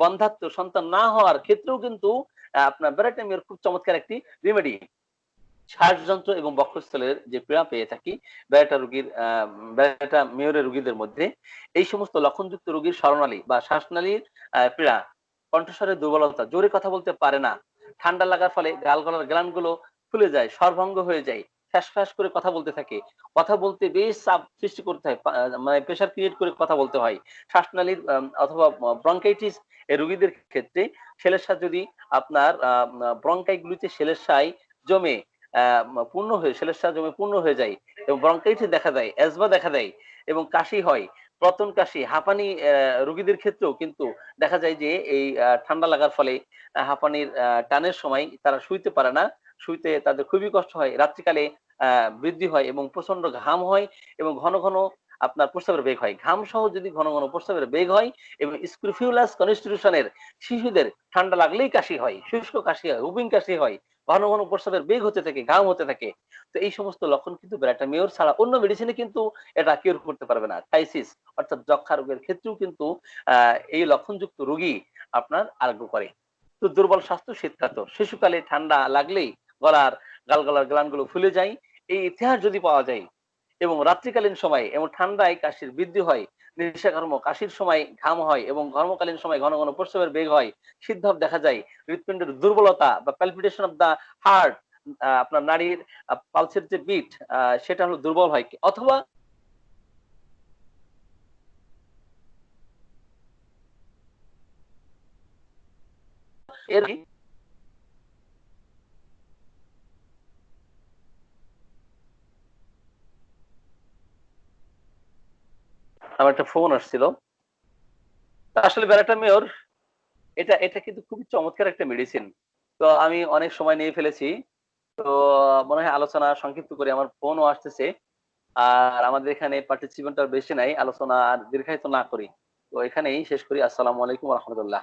A: বন্ধ্যাত্ব, সন্তান না হওয়ার ক্ষেত্রেও কিন্তু আপনার ব্যারাটামিওর খুব চমৎকার একটি রেমেডি। শ্বাসযন্ত্র এবং বক্ষস্থলের যে পীড়া পেয়ে থাকি ব্যাটা মেয়রের রোগীদের মধ্যে এই সমস্ত লক্ষণযুক্ত রোগীর স্বরনালী বা শ্বাসনালীর পীড়া, কণ্ঠস্বরের দুর্বলতা, জোরে কথা বলতে পারে না, ঠান্ডা লাগার ফলে গলার গ্ল্যান্ড গুলো ফুলে যায়, স্বরভঙ্গ হয়ে যায়, ফ্যাঁস করে কথা বলতে থাকে, কথা বলতে বেশ চাপ সৃষ্টি করতে হয়, মানে প্রেশার ক্রিয়েট করে কথা বলতে হয়। শ্বাসনালীর অথবা ব্রঙ্কাইটিস এই রোগীদের ক্ষেত্রে সেলের যদি আপনার ব্রঙ্কাই গুলিতে সেলের জমে সেলের জমে পূর্ণ হয়ে যায় এবং ব্রঙ্কাইটিস দেখা দেয়, অ্যাজমা দেখা দেয় এবং কাশি হয়, প্রতন কাশি, হাঁপানি রোগীদের ক্ষেত্রেও কিন্তু দেখা যায় যে এই ঠান্ডা লাগার ফলে হাঁপানির টানের সময় তারা শুইতে পারে না। শুইতে তাদের খুবই কষ্ট হয়। রাত্রিকালে আ বৃদ্ধি হয় এবং প্রচন্ড ঘাম হয় এবং ঘন, ঘন আপনার প্রস্রাবের বেগ হয়। ঘাম সহ যদি ঘন, ঘন প্রস্রাবের বেগ হয় এবং স্ক্রোফিউলাস কনস্টিটিউশন এর শিশুদের ঠান্ডা লাগলেই কাশি হয়, শুষ্ক কাশি হয়, হুপিং কাশি হয়। ঘন, ঘন প্রস্রাবের বেগ হতে থাকে, ঘাম হতে থাকে। তো এই সমস্ত লক্ষণ কিন্তু ব্যারাটামিওর ছাড়া অন্য মেডিসিনে কিন্তু এটা কিওর করতে পারবে না। থাইসিস অর্থাৎ যক্ষ্মা রোগের ক্ষেত্রেও কিন্তু আ এই লক্ষণযুক্ত রোগী আপনার আরোগ্য করে। তো দুর্বল স্বাস্থ্য শীতকাতর। শিশুকালে ঠান্ডা লাগলেই গলার গ্ল্যান্ড গুলো ফুলে যায়। এই ইতিহাস যদি পাওয়া যায় এবং রাত্রিকালীন সময়ে এবং ঠান্ডায় কাশির বৃদ্ধি হয়, নিশাকর্ম কাশির সময় ঘাম হয় এবং ঘর্মকালীন সময় ঘন, ঘন প্রস্রাবের বেগ হয়, শীতভাব দেখা যায়, হৃৎপিণ্ডের দুর্বলতা বা palpitation of the heart আপনার নাড়ির পালসের যে বিট সেটা হলো দুর্বল হয়। অথবা এর আমার একটা ফোন আসছিল। আসলে ব্যারাটামিওর এটা কিন্তু খুবই চমৎকার একটা মেডিসিন। তো আমি অনেক সময় নিয়ে ফেলেছি। তো মনে হয় আলোচনা সংক্ষিপ্ত করি। আমার ফোনও আসতেছে। আর আমাদের এখানে পার্টিসিপেন্ট আর বেশি নাই। আলোচনা আর দীর্ঘায়িত না করি। তো এখানেই শেষ করি। আসসালামু আলাইকুম ওয়া রাহমাতুল্লাহ।